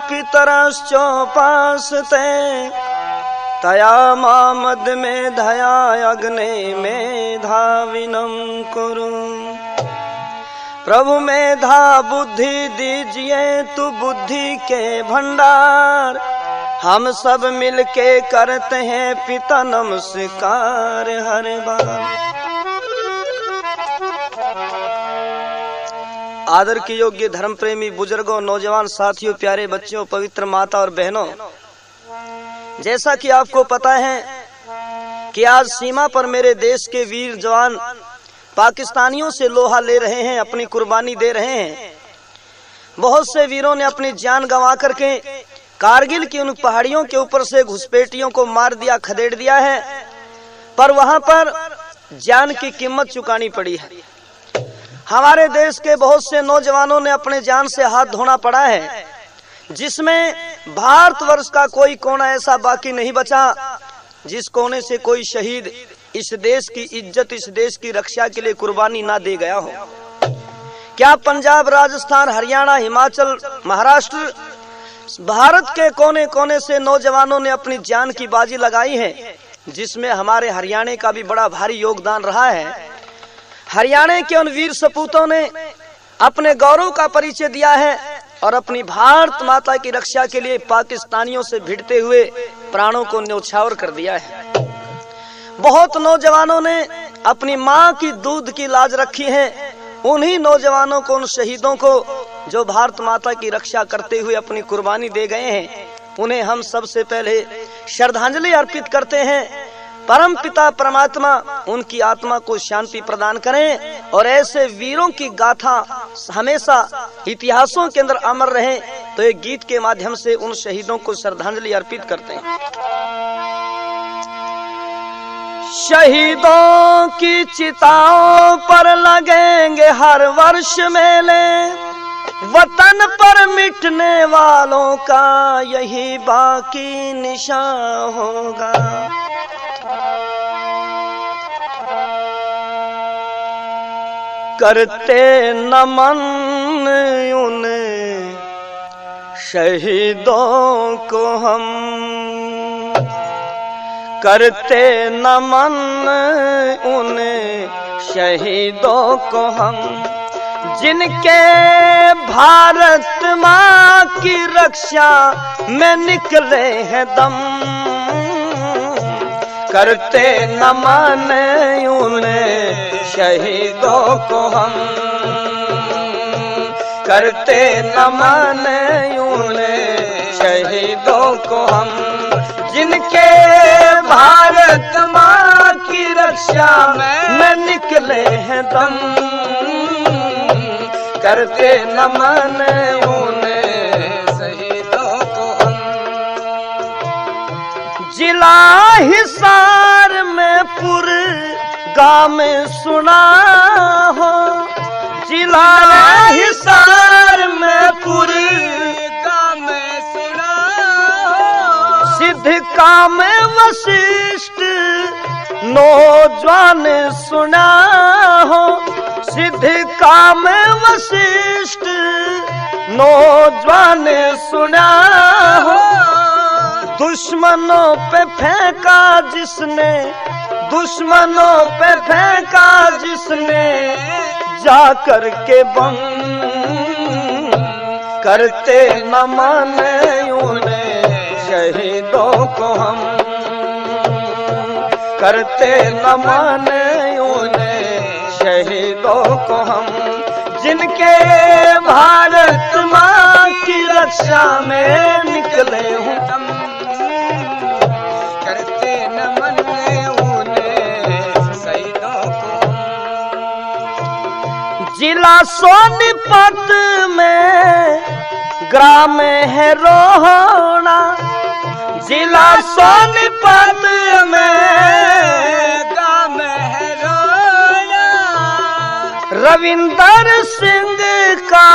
पितरश्चोपासते तया मामद में धया अग्ने में धाविनम कुरु। प्रभु मेधा बुद्धि दीजिए तू बुद्धि के भंडार, हम सब मिलके करते हैं पिता नमस्कार हर बार। आदर के योग्य धर्म प्रेमी बुजुर्गों, नौजवान साथियों, प्यारे बच्चों, पवित्र माता और बहनों, जैसा कि आपको पता है कि आज सीमा पर मेरे देश के वीर जवान पाकिस्तानियों से लोहा ले रहे हैं, अपनी कुर्बानी दे रहे हैं। बहुत से वीरों ने अपनी जान गंवा करके कारगिल की उन पहाड़ियों के ऊपर से घुसपैठियों को मार दिया, खदेड़ दिया है, पर वहां पर जान की कीमत चुकानी पड़ी है। हमारे देश के बहुत से नौजवानों ने अपने जान से हाथ धोना पड़ा है, जिसमें भारतवर्ष का कोई कोना ऐसा बाकी नहीं बचा जिस कोने से कोई शहीद इस देश की इज्जत, इस देश की रक्षा के लिए कुर्बानी ना दे गया हो। क्या पंजाब, राजस्थान, हरियाणा, हिमाचल, महाराष्ट्र, भारत के कोने कोने से नौजवानों ने अपनी जान की बाजी लगाई है, जिसमें हमारे हरियाणा का भी बड़ा भारी योगदान रहा है। हरियाणा के उन वीर सपूतों ने अपने गौरव का परिचय दिया है और अपनी भारत माता की रक्षा के लिए पाकिस्तानियों से भिड़ते हुए प्राणों को न्यौछावर कर दिया है। बहुत नौजवानों ने अपनी माँ की दूध की लाज रखी है। उन्हीं नौजवानों को, उन शहीदों को जो भारत माता की रक्षा करते हुए अपनी कुर्बानी दे गए हैं, उन्हें हम सबसे पहले श्रद्धांजलि अर्पित करते हैं। परम पिता परमात्मा उनकी आत्मा को शांति प्रदान करें और ऐसे वीरों की गाथा हमेशा इतिहासों के अंदर अमर रहे। तो एक गीत के माध्यम से उन शहीदों को श्रद्धांजलि अर्पित करते हैं। शहीदों की चिताओं पर लगेंगे हर वर्ष मेले, वतन पर मिटने वालों का यही बाकी निशान होगा। करते नमन उन शहीदों को हम, करते नमन उन शहीदों को हम, जिनके भारत माँ की रक्षा में निकले हैं दम। करते नमन उन शहीदों को हम, करते नमन उन शहीदों को हम, जिनके भारत माँ की रक्षा में निकले हैं दम। करते नमन उन शहीदों को हम। जिला हिसार में पुर गाँव में सुना हो, जिला हिसार में पुर गाँव में सुना हो, सिद्ध काम वशिष्ठ नौजवान सुना हो, सिद्ध काम वशिष्ठ नौजवान सुना हो। दुश्मनों पे फेंका जिसने, दुश्मनों पे फेंका जिसने जाकर के बम। करते नमन उन शहीदों को हम, करते नमन उन शहीदों को हम, जिनके भारत माँ की रक्षा में निकले हूँ दम। करते नमन उन शहीदों को। जिला सोनीपत में ग्राम है रोहना, जिला सोनीपत में ग्राम है रोहना। रविंदर सिंह का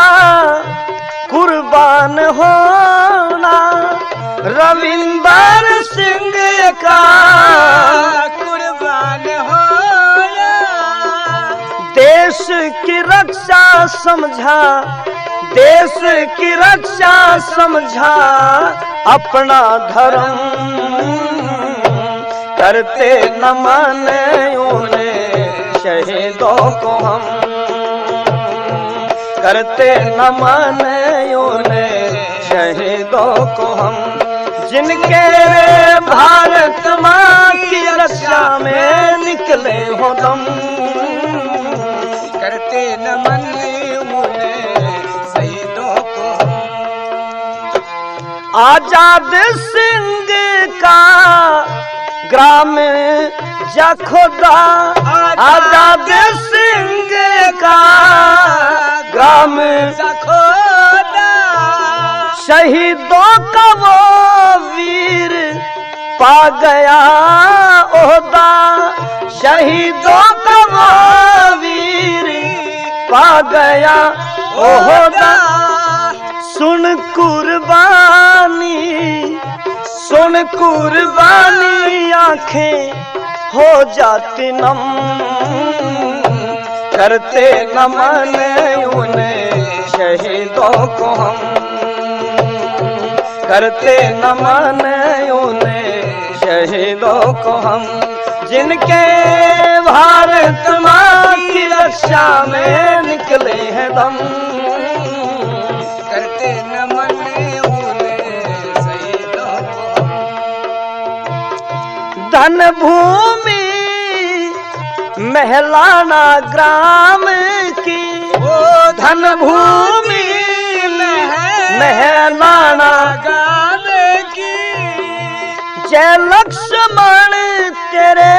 कुर्बान होना, रविंदर सिंह का कुर्बान होना। देश की रक्षा समझा देश की रक्षा समझा अपना धर्म, करते नमन उन्हें शहीदों को हम, करते नमन उन्हें शहीदों को हम, जिनके भारत माँ की रक्षा में निकले हो दम, करते नमन उन्हें शहीदों को हम। आजाद सिंह का ग्राम जखोदा, आजाद सिंह का ग्राम जखोदा, शहीदों का वो वीर पा गया ओहदा, शहीदों का वो वीर पा गया ओहदा। सुन कुर्बानी, सुन कुर्बानी आंखें हो जाती नम, करते नमन उन्हें शहीदों को हम, करते नमन उन्हें शहीदों को हम, जिनके भारत माँ की रक्षा में निकले हैं दम, करते नमन उन्हें शहीदों को हम। धन भूमि महलाना ग्राम की, ओ धन भूमि महलाना गान की, जय लक्ष्मण तेरे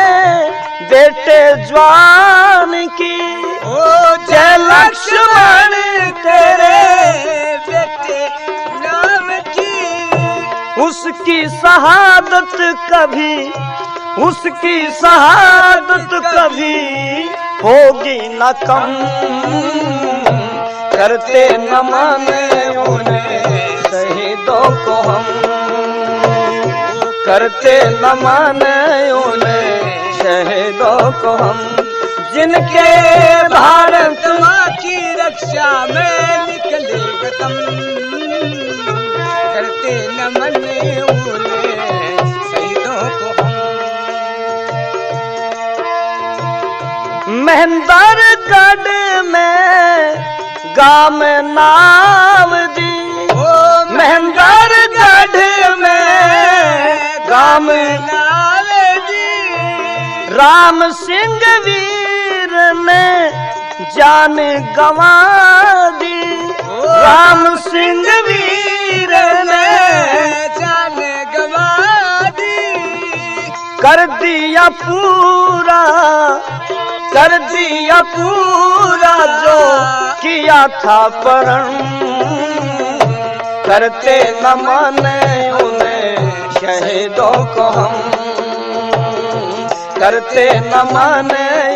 बेटे जवान की, ओ जय लक्ष्मण तेरे बेटे नाम की, उसकी शहादत कभी, उसकी शहादत कभी होगी न कम, करते नमन उन्हें शहीदों को हम, करते नमन उन्हें शहीदों को हम, जिनके भारत माँ की रक्षा में निकले कदम, करते नमन उन्हें शहीदों को हम। महेंद्रगढ़ में गाम नाम दी, महेंद्रगढ़ में गाम नाम दी, राम सिंह वीर ने जान गंवा दी, राम सिंह वीर ने जान गंवा दी, कर दिया पूरा, कर दिया पूरा जो किया था प्रण, करते नमन उन्हें शहीदों को हम, करते नमन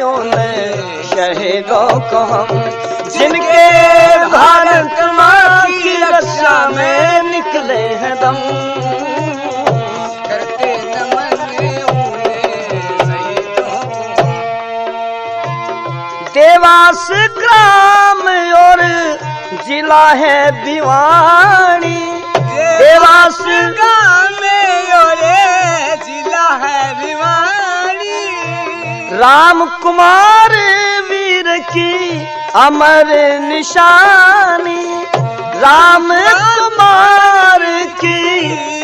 उन्हें शहीदों को हम, जिनके भारत माँ की रक्षा में निकले हैं दम, करते नमन उन्हें शहीदों को। देवास ग्राम और जिला है भिवानी, देवास गाँव में और जिला है भिवानी, राम कुमार वीर की अमर निशानी, राम कुमार की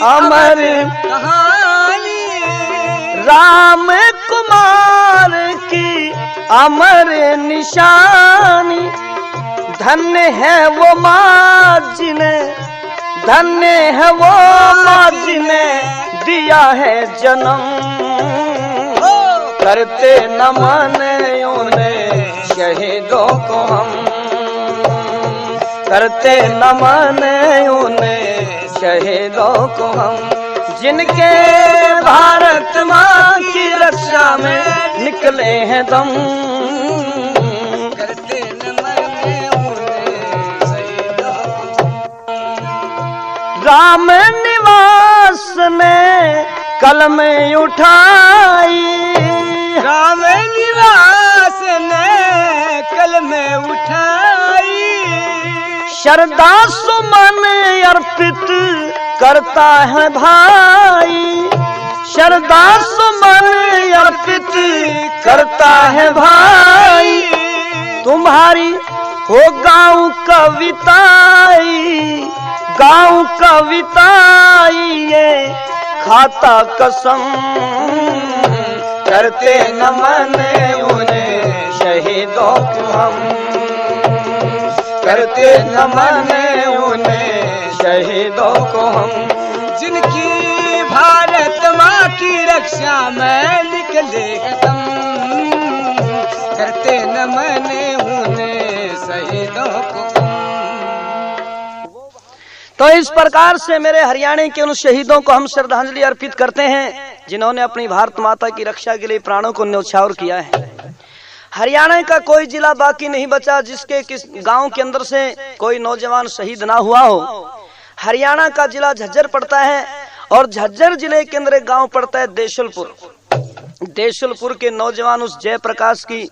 अमर कहानी, राम कुमार की अमर निशानी, धन्य है वो माँ जिन्हें, धन्य है वो माँ जिन्हें दिया है जन्म, करते नमन उन्हें शहीदों को हम, करते नमन उन्हें शहीदों को हम, जिनके भारत माँ की रक्षा में निकले हैं दम, करते नमन उन्हें शहीदों को। राम निवास ने कलम उठाई, राम निवास ने कलम उठाई, श्रद्धा सुमन अर्पित करता है भाई, श्रद्धा सुमन अर्पित करता है भाई। तुम्हारी हो गाँव कविताई, गाँव कविताई ये खाता कसम, करते नमन उन्हें शहीदों को हम, करते नमन उन्हें शहीदों को हम। जिनकी भारत माँ की रक्षा में निकले कदम, करते नमन उन्हें शहीदों को। तो इस प्रकार से मेरे हरियाणा के उन शहीदों को हम श्रद्धांजलि अर्पित करते हैं जिन्होंने अपनी भारत माता की रक्षा के लिए प्राणों को न्यौछावर किया है। हरियाणा का कोई जिला बाकी नहीं बचा जिसके किस गांव के अंदर से कोई नौजवान शहीद ना हुआ हो। हरियाणा का जिला झज्जर पड़ता है और झज्जर जिले के अंदर एक गांव पड़ता है देशलपुर। देशलपुर के नौजवान उस जयप्रकाश की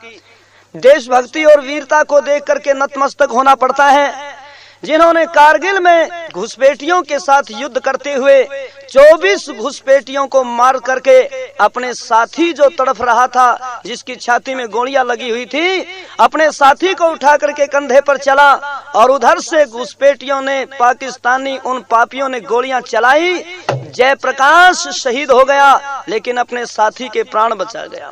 देशभक्ति और वीरता को देख करके नतमस्तक होना पड़ता है, जिन्होंने कारगिल में घुसपैठियों के साथ युद्ध करते हुए 24 घुसपैठियों को मार करके अपने साथी जो तड़फ रहा था, जिसकी छाती में गोलियां लगी हुई थी, अपने साथी को उठा करके कंधे पर चला और उधर से घुसपैठियों ने, पाकिस्तानी उन पापियों ने गोलियां चलाई। जयप्रकाश शहीद हो गया लेकिन अपने साथी के प्राण बचा गया।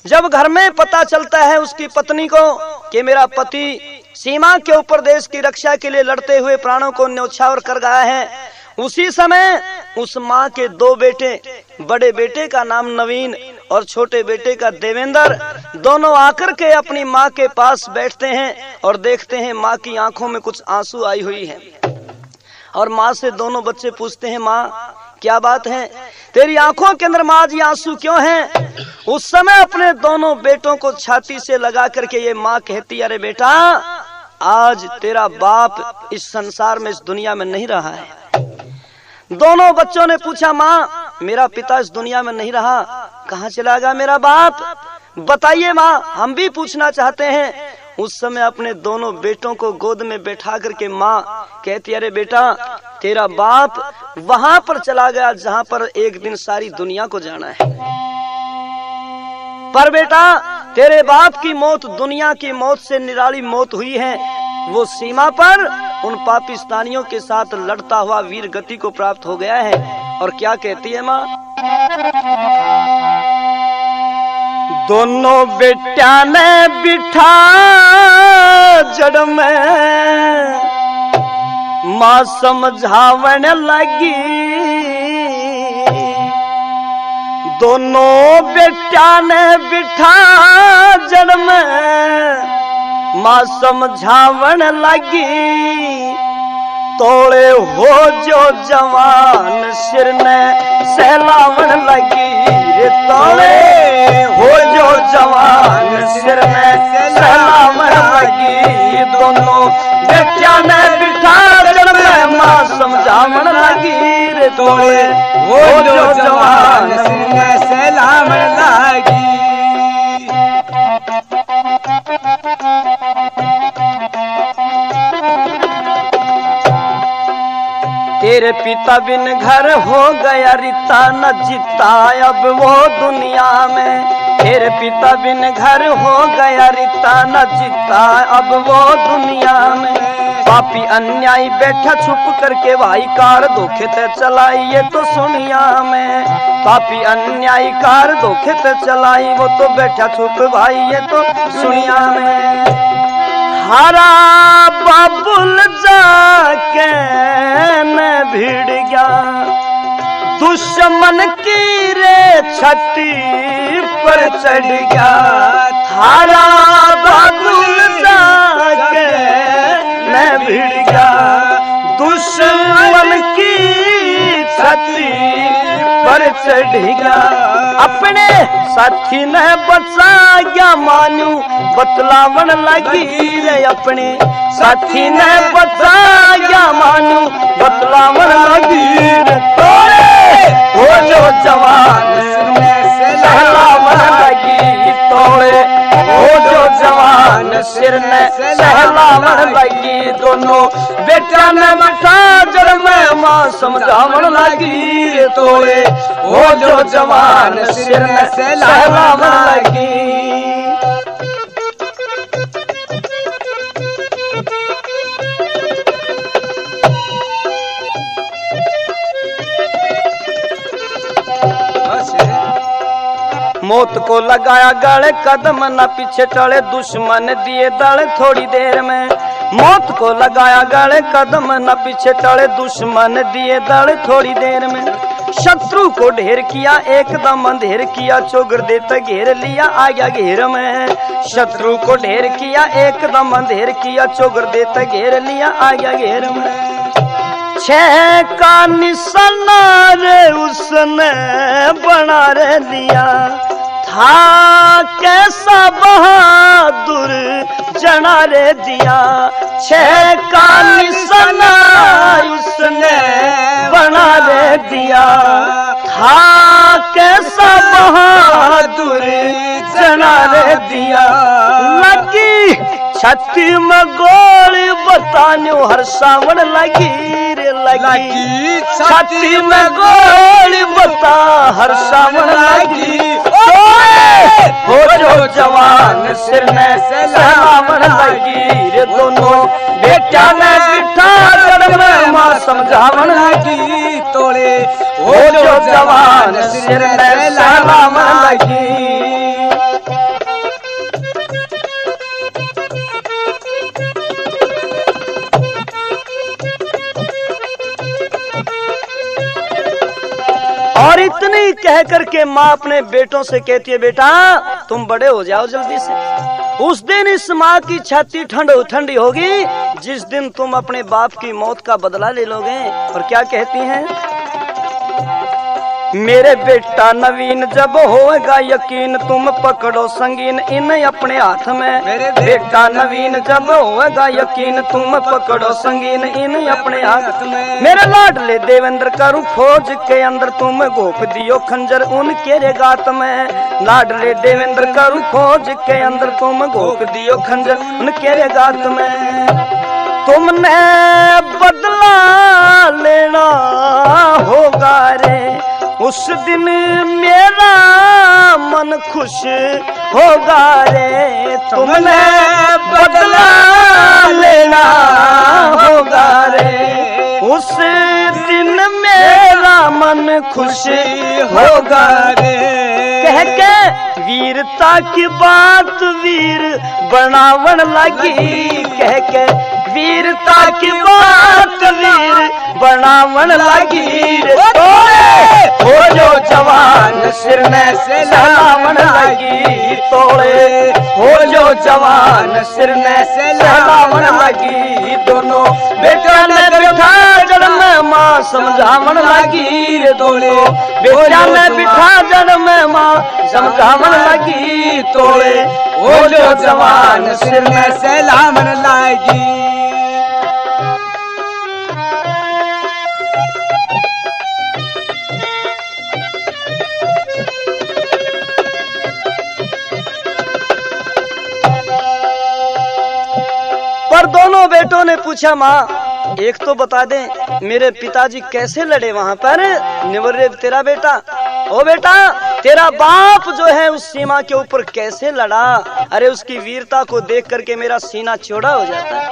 जब घर में पता चलता है उसकी पत्नी को कि मेरा पति सीमा के ऊपर देश की रक्षा के लिए लड़ते हुए प्राणों को न्यौछावर कर गया है, उसी समय उस माँ के 2 बेटे, बड़े बेटे का नाम नवीन और छोटे बेटे का देवेंद्र, दोनों आकर के अपनी माँ के पास बैठते हैं और देखते हैं माँ की आंखों में कुछ आंसू आई हुई है। और माँ से दोनों बच्चे पूछते हैं, माँ क्या बात है, तेरी आंखों के अंदर माँ जी आंसू क्यों हैं? उस समय अपने दोनों बेटों को छाती से लगा करके ये माँ कहती, अरे बेटा, आज तेरा बाप इस संसार में, इस दुनिया में नहीं रहा है। दोनों बच्चों ने पूछा, माँ मेरा पिता इस दुनिया में नहीं रहा, कहाँ चला गया मेरा बाप? बताइए माँ, हम भी पूछना चाहते हैं। उस समय अपने दोनों बेटों को गोद में बैठा करके माँ कहती, अरे बेटा, तेरा बाप वहां पर चला गया जहां पर एक दिन सारी दुनिया को जाना है, पर बेटा तेरे बाप की मौत दुनिया की मौत से निराली मौत हुई है। वो सीमा पर उन पाकिस्तानियों के साथ लड़ता हुआ वीर गति को प्राप्त हो गया है। और क्या कहती है माँ? दोनों बेटा ने बिठा जड़ में, माँ समझावन लगी। दोनों बेटा ने बिठा जड़ में, माँ समझावन लगी। तोड़े हो जो जवान सिर ने सहलावन लगी रे, तोड़े हो जो जवान सिर में सहलावन लगी। दोनों बेटिया ने बिठा जड़ में, माँ समझावन लगी रे, तोड़े हो जो जवान सिर में सहलावन लगी। तेरे पिता बिन घर हो गया रिता न जीता अब वो दुनिया में। तेरे पिता बिन घर हो गया रिता न जीता अब वो दुनिया में। पापी अन्यायी बैठा छुप करके भाई कार धोखे ते चलाई ये तो सुनिया में। पापी अन्यायी कार धोखे ते चलाई वो तो बैठा छुप भाई ये तो सुनिया में। हरा बाबुल जाके मैं भिड़ गया दुश्मन की रे छठी पर चढ़ गया। हरा बाबुल जाके मैं भिड़ गया दुश्मन की छठी पर चढ़ गया। अपने साथी ने बचा गया मानू बतलावन लगी रे। अपने साथी ने बचा गया मानू बतलावन लगी रे। तोड़े हो जो जवान सहलावन लगी। तोड़े हो जो जवान सिर ने सहलावन लगी। दोनों बेटा ने बिठा जड़ में माँ समझावन लगी रे तोड़े हो जो जवान सिर में सहलावन लगी। मौत को लगाया गले कदम न पीछे टले दुश्मन दिए दल थोड़ी देर में। मौत को लगाया गले कदम न पीछे टले दुश्मन दिए दल थोड़ी देर में। शत्रु को ढेर किया एकदम अंधेर किया चोगर देता घेर लिया आया घेर में। शत्रु को ढेर किया एकदम अंधेर किया चोगर देता घेर लिया आया घेर में। छह का निशाना रे उसने बना रे दिया था कैसा बहादुर जना रे दिया। छह का निशाना उसने बना रे दिया था कैसा बहादुर जना रे दिया। लगी छाती में गोली बतान्यो हर सावन लगी रे लगी। छाती में गोली बता हर सावन लगी। हो जो जवान सिर में सहलावन लगी रे दोनों बेटा ने बिठा जड़ में माँ समझावन लगी। तोड़े हो जो जवान सिर में सहलावन लगी। और इतनी कह करके माँ अपने बेटों से कहती है बेटा तुम बड़े हो जाओ जल्दी से। उस दिन इस माँ की छाती ठंडी होगी जिस दिन तुम अपने बाप की मौत का बदला ले लोगे। और क्या कहती हैं, मेरे बेटा नवीन जब होगा यकीन तुम पकड़ो संगीन इन अपने हाथ में। मेरे बेटा नवीन जब होगा यकीन तुम पकड़ो संगीन इन अपने हाथ में। मेरे लाडले देवेंद्र करूं फौज के अंदर तुम घोप दियो खंजर उनके रे गात में। लाडले देवेंद्र करूं फौज के अंदर तुम घोप दियो खंजर उनके रे गात में। तुमने बदला लेना होगा रे उस दिन मेरा मन खुश होगा रे। तुमने बदला लेना होगा रे उस दिन मेरा मन खुश होगा रे। कह के वीरता की बात वीर बनावन लगी। कह के वीरता की बात वीर बनावन लगी रे हो जो जवान सिर में सहलावन लगी। तोड़े हो जो जवान सिर में सहलावन लगी। दोनों बेटा ने बिठा जड़ में माँ समझावन लगी रे। दोनों बेटा ने बिठा जड़ में माँ समझावन लगी। तोड़े हो जो जवान सिर में सहलावन लगी। पर दोनों बेटों ने पूछा माँ एक तो बता दे मेरे पिताजी कैसे लड़े वहां पर। निवर्य तेरा बेटा ओ बेटा तेरा बाप जो है उस सीमा के ऊपर कैसे लड़ा। अरे उसकी वीरता को देख करके मेरा सीना चौड़ा हो जाता है।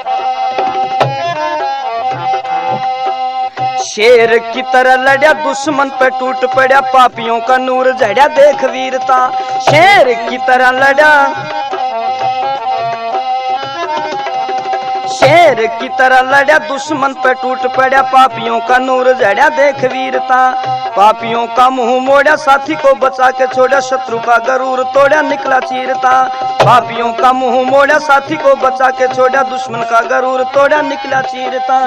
शेर की तरह लड़ा दुश्मन पे टूट पड़ा पापियों का नूर झड़ा देख वीरता। शेर की तरह लड़ा शेर की तरह लड़ा दुश्मन पे टूट पड़ा पापियों का नूर झड़ा देख वीरता। पापियों का मुंह मोड़ा साथी को बचा के छोड़ा शत्रु का गरूर तोड़ा निकला चीरता। पापियों का मुंह मोड़ा साथी को बचा के छोड़ा दुश्मन का गरूर तोड़ा निकला चीरता।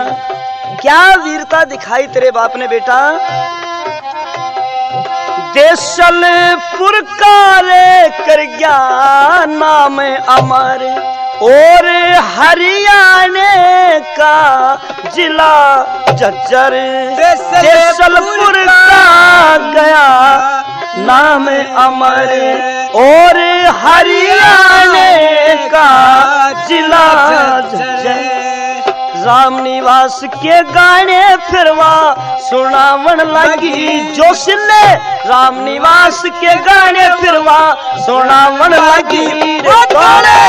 क्या वीरता दिखाई तेरे बाप ने बेटा। देशलपुर का रे कर गया नाम अमर और हरियाणा का जिला झज्जर। देशलपुर का गया नाम अमर और हरियाणा का जिला झज्जर। राम निवास के गाने फिरवा सुनावन लगी जोशिले, राम निवास के गाने फिरवा सुनावन लगी रे तोड़े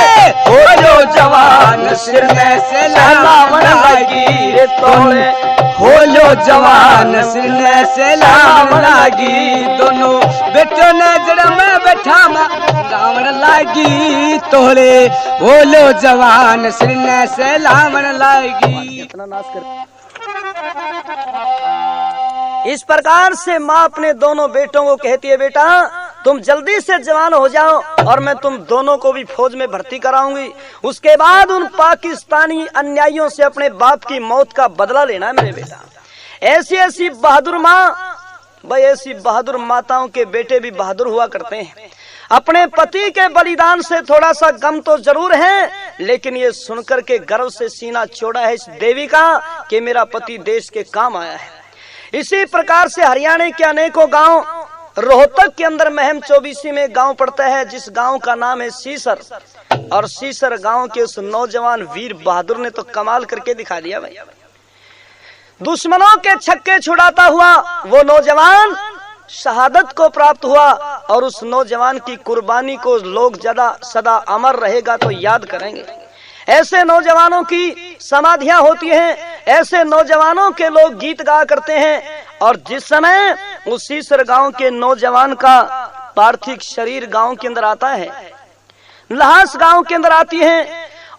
हो जो जवान सिर में से लावन लगी रे तोड़े हो जो जवान सिर में से लावन लगी। दोनों बेटों नजर में बैठा लावन लगी तोड़े बोलो जवान सिर में से लावन लगी। इतना नाश कर। इस प्रकार से माँ अपने दोनों बेटों को कहती है, बेटा तुम जल्दी से जवान हो जाओ और मैं तुम दोनों को भी फौज में भर्ती कराऊंगी। उसके बाद उन पाकिस्तानी अन्यायियों से अपने बाप की मौत का बदला लेना है मेरे बेटा। ऐसी ऐसी बहादुर माँ, भाई ऐसी बहादुर माताओं के बेटे भी बहादुर हुआ करते हैं। अपने पति के बलिदान से थोड़ा सा गम तो जरूर है, लेकिन ये सुनकर के गर्व से सीना चौड़ा है इस देवी का कि मेरा पति देश के काम आया है। इसी प्रकार से हरियाणा के अनेकों गांव, रोहतक के अंदर महम 24 में गांव पड़ता है जिस गांव का नाम है सीसर। और सीसर गांव के उस नौजवान वीर बहादुर ने तो कमाल करके दिखा दिया भाई। दुश्मनों के छक्के छुड़ाता हुआ वो नौजवान शहादत को प्राप्त हुआ और उस नौजवान की कुर्बानी को लोग सदा अमर रहेगा तो याद करेंगे। ऐसे नौजवानों की समाधियां होती हैं, ऐसे नौजवानों के लोग गीत गा करते हैं। और जिस समय उस सीसर गांव के नौजवान का पार्थिव शरीर गांव के अंदर आता है, लाश गांव के अंदर आती है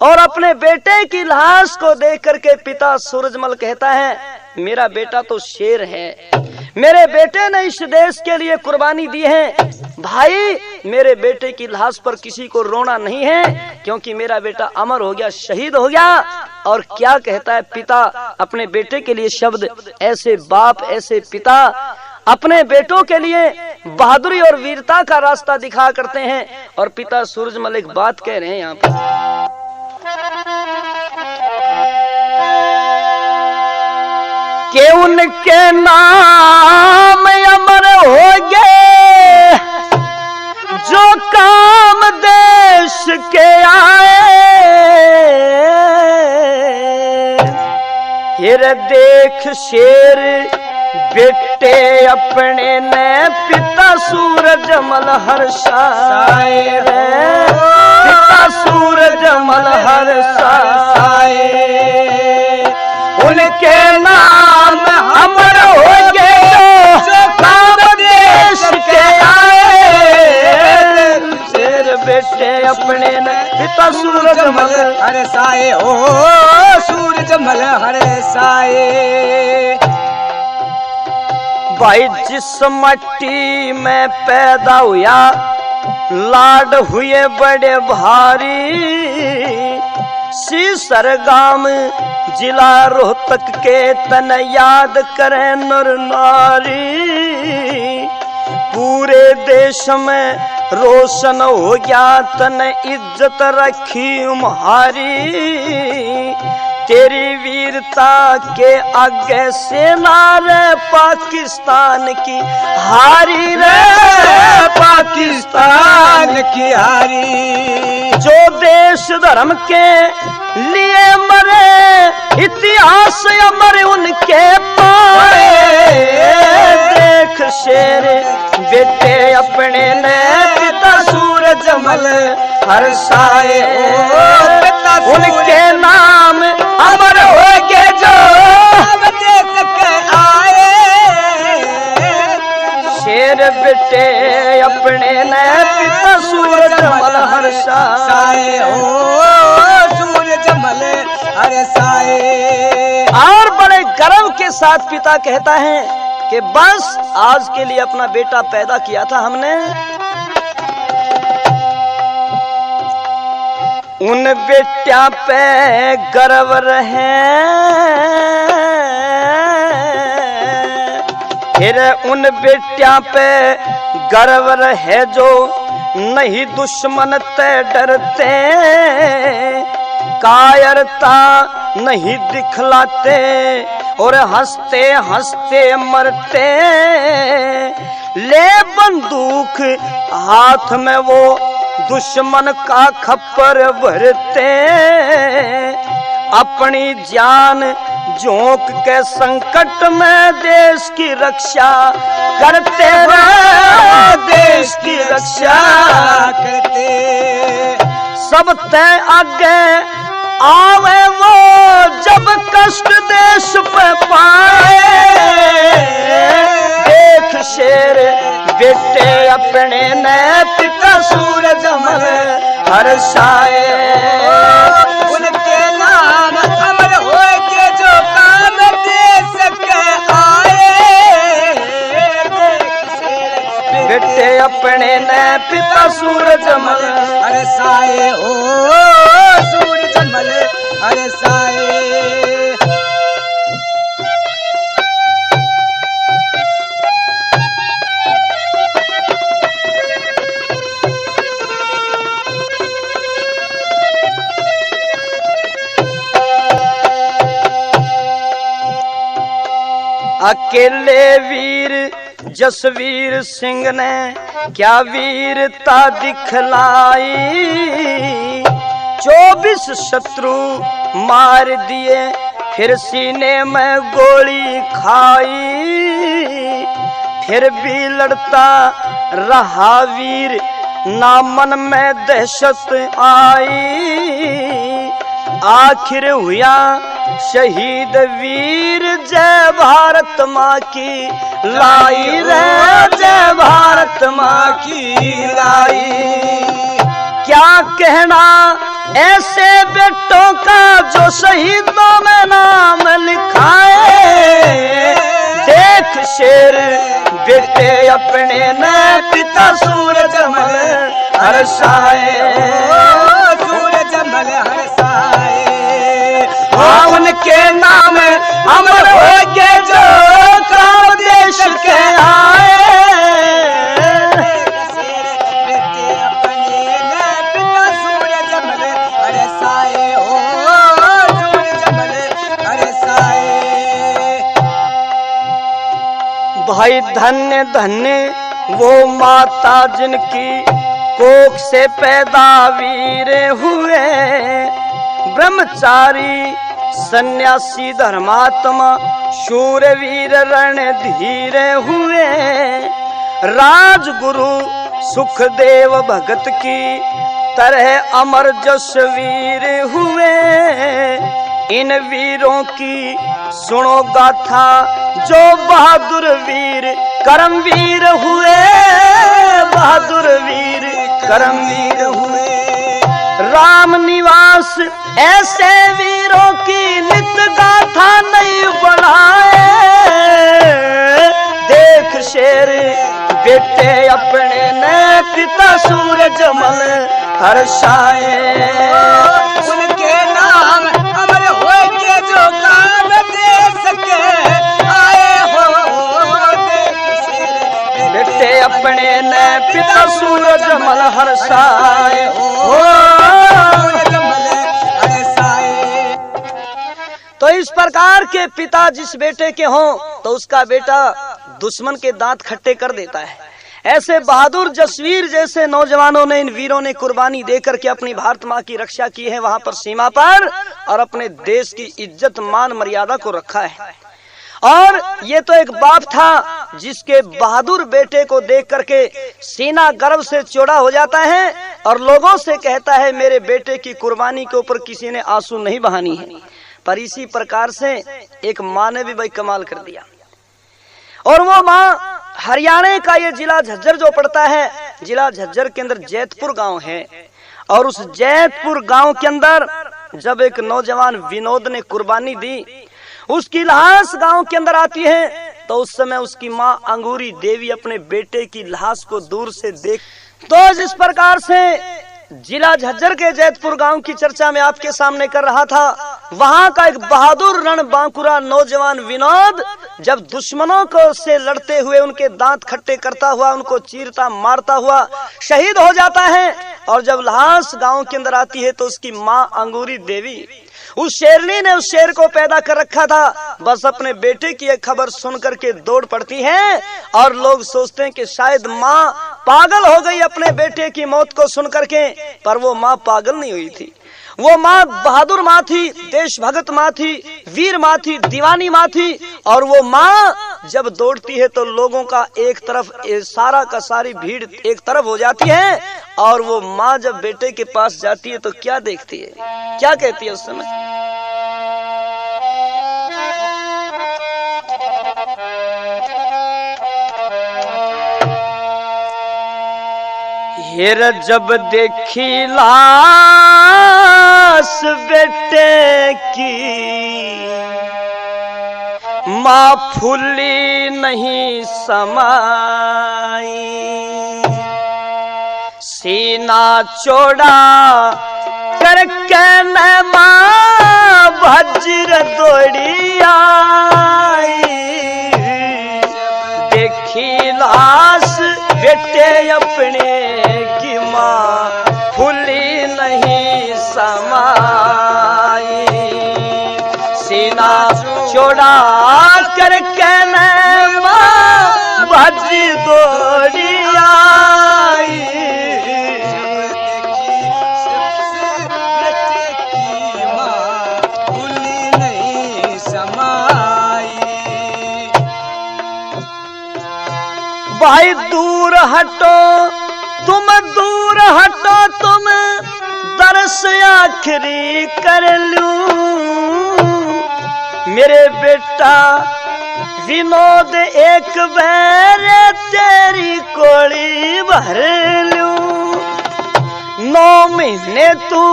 और अपने बेटे की लाश को देख करके पिता सूरजमल कहता है, मेरा बेटा तो शेर है, मेरे बेटे ने इस देश के लिए कुर्बानी दी है। भाई मेरे बेटे की लाश पर किसी को रोना नहीं है क्योंकि मेरा बेटा अमर हो गया, शहीद हो गया। और क्या कहता है पिता अपने बेटे के लिए शब्द, ऐसे बाप ऐसे पिता अपने बेटों के लिए बहादुरी और वीरता का रास्ता दिखा करते हैं। और पिता सूरजमल एक बात कह रहे हैं यहाँ पर कि उनके नाम अमर हो गए जो काम देश के आए। हिर देख शेर बेटे अपने ने पिता सूरजमल हर्षाए रे, पिता सूरजमल हर्षाए। उनके नाम अमर हो गए जो काम देश के आए। शेर बेटे अपने ने पिता सूरजमल हर्षाए, ओ सूरजमल हर्षाए। भाई जिस मट्टी में पैदा हुआ लाड हुए बड़े भारी। सीसर गांव जिला रोहतक के तन याद करें नर नारी। पूरे देश में रोशन हो गया तन इज्जत रखी तुम्हारी। तेरी वीरता के आगे सेना रे पाकिस्तान की हारी रे, पाकिस्तान की हारी। जो देश धर्म के लिए मरे इतिहास अमर उनके पाए। देख शेर बेटे अपने ने पिता सूरजमल हर्षाए। उनके नाम अमर हो गए जो देश के आए। शेर बेटे अपने ने पिता सूरजमल हर्षाए, सूरजमल हर्षाए। और बड़े गर्व के साथ पिता कहता है कि बस आज के लिए अपना बेटा पैदा किया था हमने। उन बेटिया पे गर्व रहे, फिर उन बेटिया पे गर्व रहे जो नहीं दुश्मन ते डरते। कायरता नहीं दिखलाते और हंसते हंसते मरते। ले बंदूक हाथ में वो दुश्मन का खप्पर भरते, अपनी जान झोंक के संकट में देश की रक्षा करते रहे, देश की रक्षा करते। सब तय आगे आवे वो जब कष्ट देश पे पाए, देख शेर बेटे अपने ने पिता सूरज मल हर्षाए, उनके नाम अमर होके जो काम देश के आए, बेटे अपने ने पिता सूरज मल हर्षाए, ओ सूरज मल हर्षाए। अकेले वीर जसवीर सिंह ने क्या वीरता दिखलाई, 24 शत्रु मार दिए फिर सीने में गोली खाई, फिर भी लड़ता रहा वीर ना मन में दहशत आई, आखिर हुआ शहीद वीर जय भारत माँ की लाई रे, जय भारत माँ की लाई। क्या कहना ऐसे बेटों का जो शहीदों में नाम लिखाए, देख शेर बेटे अपने ने पिता सूरज मल हर्षाए, सूरज मल हर्षाए। हाँ उनके नाम अमर हो के जो काम देश के आए, बेटे अपने ने पिता सूरज मल हर्षाए, ओ सूरज मल हर्षाए। भाई धन्य धन्य वो माता जिनकी कोख से पैदा वीर हुए, ब्रह्मचारी सन्यासी धर्मात्मा शूरवीर रणधीर हुए, राजगुरु सुखदेव भगत की तरह अमर जसवीर हुए। इन वीरों की सुनो गाथा जो बहादुर वीर करमवीर हुए, बहादुर वीर करमवीर हुए। राम निवास ऐसे वीरों की नित गाथा नहीं बढ़ाए, देख शेर बेटे अपने ने पिता सूरज मल हर्षाए, उनके नाम अमर हो के जो काम देश के आए हो, बेटे अपने ने पिता सूरज मल हर्षाए, तो इस प्रकार के पिता जिस बेटे के हों तो उसका बेटा दुश्मन के दांत खट्टे कर देता है। ऐसे बहादुर जसवीर जैसे नौजवानों ने, इन वीरों ने कुर्बानी देकर के अपनी भारत माँ की रक्षा की है वहां पर सीमा पर, और अपने देश की इज्जत मान मर्यादा को रखा है। और ये तो एक बाप था जिसके बहादुर बेटे को देख करके सीना गर्व से चौड़ा हो जाता है और लोगों से कहता है मेरे बेटे की कुर्बानी के ऊपर किसी ने आंसू नहीं बहानी है। पर इसी प्रकार से एक माँ ने भी भाई कमाल कर दिया, और वो माँ हरियाणा का ये जिला झज्जर जो पड़ता है, जिला झज्जर के अंदर जैतपुर गांव है, और उस जैतपुर गांव के अंदर जब एक नौजवान विनोद ने कुर्बानी दी, उसकी लाश गांव के अंदर आती है, तो उस समय उसकी माँ अंगूरी देवी अपने बेटे की लाश को दूर से देख, तो जिस प्रकार से जिला झज्जर के जैतपुर गांव की चर्चा में आपके सामने कर रहा था, वहां का एक बहादुर रणबांकुरा नौजवान विनोद जब दुश्मनों को से लड़ते हुए उनके दांत खट्टे करता हुआ, उनको चीरता मारता हुआ शहीद हो जाता है, और जब लाश गांव के अंदर आती है तो उसकी माँ अंगूरी देवी उस शेरनी ने उस शेर को पैदा कर रखा था, बस अपने बेटे की एक खबर सुन करके दौड़ पड़ती है। और लोग सोचते हैं कि शायद माँ पागल हो गई अपने बेटे की मौत को सुन करके, पर वो माँ पागल नहीं हुई थी। वो माँ बहादुर माँ थी, देश भगत माँ थी, वीर माँ थी, दीवानी माँ थी। और वो माँ जब दौड़ती है तो लोगों का एक तरफ सारा का सारी भीड़ एक तरफ हो जाती है। और वो माँ जब बेटे के पास जाती है तो क्या देखती है, क्या कहती है उस समय? हेर जब देखी लाश बेटे की, माँ फूली नहीं समाई, सीना चौड़ा करके न माँ वज्र दौड़ी आई। देखी लाश बेटे अपने की, माँ फूली नहीं समाई, सीना चौड़ा करके न माँ वज्र दौड़ी आई। भाई दूर हटो तुम, दूर हटो तुम, दर्श आखिरी कर लूं। मेरे बेटा विनोद एक बार तेरी कोड़ी भर लूं। 9 महीने तू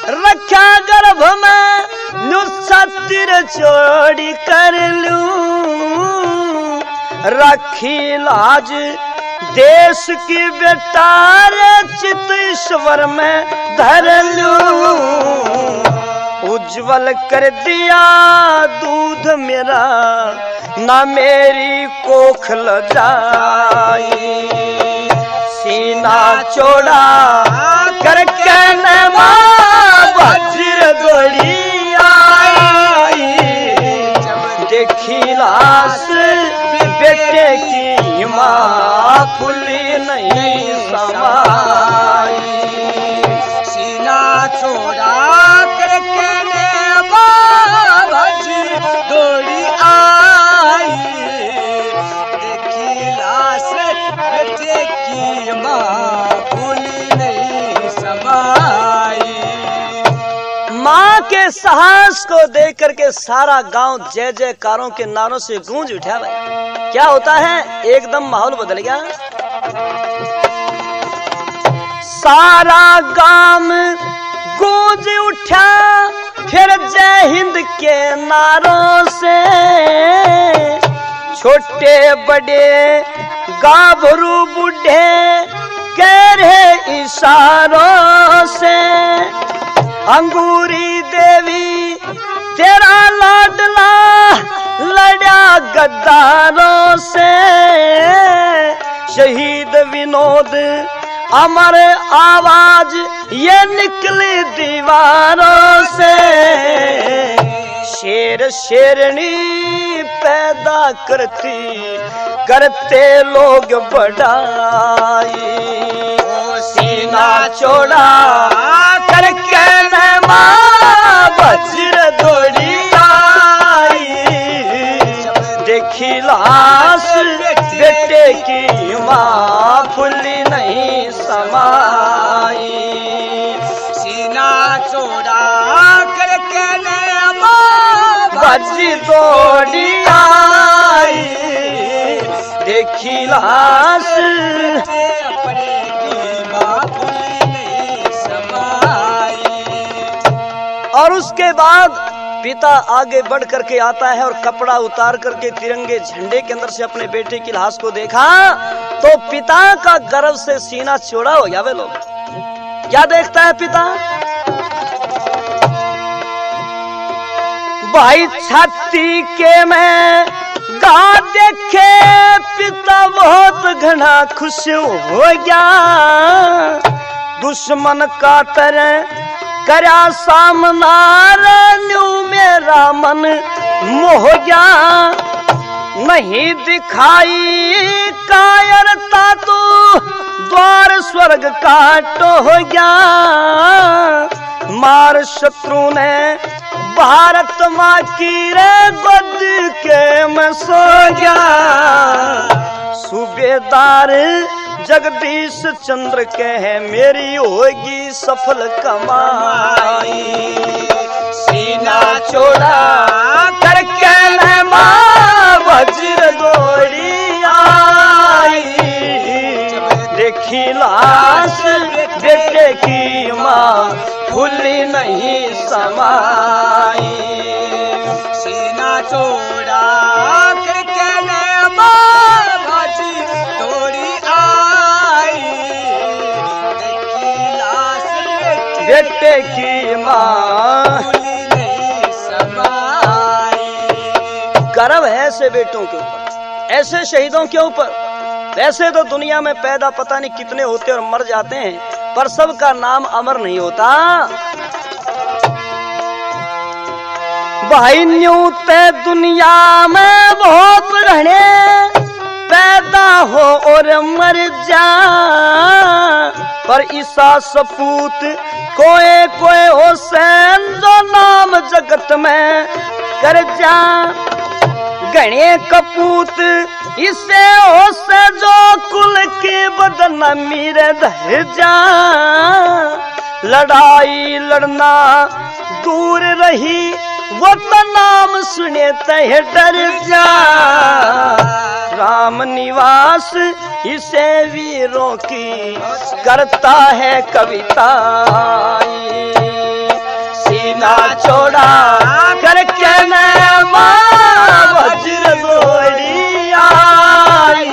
रखा गर्भ में, नुस्सतिर चोरी कर लूं। रखी लाज देश की बेटा रे, चित ईश्वर में धर लूं। उज्जवल कर दिया दूध मेरा, ना मेरी कोख लजाई, सीना चौड़ा करके न माँ वज्र दौड़ी आई। देखी लाश बेटे की, माँ फूली नहीं समाई, सीना चौड़ा करके माँ वज्र दौड़ी आई। देखी लाश बेटे की, माँ फूली नहीं समाई। माँ के साहस को देख करके सारा गांव जय जयकारों के नारों से गूंज उठा। भाई क्या होता है, एकदम माहौल बदल गया। सारा गांव गूंज उठा फिर जय हिंद के नारों से। छोटे बड़े गाभरू बूढ़े कह रहे इशारों से, अंगूरी देवी तेरा लाडला लड़ा गद्दारों से। शहीद विनोद अमर आवाज ये निकली दीवारों से। शेर शेरनी पैदा करते लोग बढ़ाई, सीना चौड़ा करके न माँ वज्र दौड़ी आई। देखी लाश बेटे की, माँ फूली नहीं समाई, सीना चौड़ा करके माँ वज्र दौड़ी आई। देखी लाश अपने की, माँ फूली नहीं समाई। और उसके बाद पिता आगे बढ़ करके आता है और कपड़ा उतार करके तिरंगे झंडे के अंदर से अपने बेटे की लाश को देखा तो पिता का गर्व से सीना चौड़ा हो गया। वे लोग क्या देखता है पिता, भाई छाती के में गा देखे पिता बहुत घना खुश हो गया। दुश्मन का तरह करया सामना न्यू मेरा मन मोह गया, नहीं दिखाई कायरता तू द्वार स्वर्ग का टोह गया। मार शत्रु ने भारत माँ की रे गोद के मैं सो गया। सूबेदार जगदीश चंद्र के है मेरी होगी सफल कमाई। सीना चौड़ा करके मैं माँ वज्र दौड़ी आई। देखी लाश बेटे की माँ फूली नहीं समाई। सीना चौड़ा करके मैं बाजी दौड़ी आई। देखी लाश बेटे की माँ फूली नहीं समाई। गर्व है ऐसे बेटों के ऊपर, ऐसे शहीदों के ऊपर। वैसे तो दुनिया में पैदा पता नहीं कितने होते और मर जाते हैं, पर सबका नाम अमर नहीं होता। भाई न्यू ते दुनिया में बहुत रहने पैदा हो और मर जा, पर ईसा सपूत कोई कोई हुसैन जो नाम जगत में कर जा। गणे कपूत इसे होसे जो कुल की बदनामी रे धर जा। लड़ाई लड़ना दूर रही वो तो नाम सुने तय डर जा। राम निवास इसे वीरों की करता है कविता। सीना चौड़ा करके मैं माँ वज्र दौड़ी आई।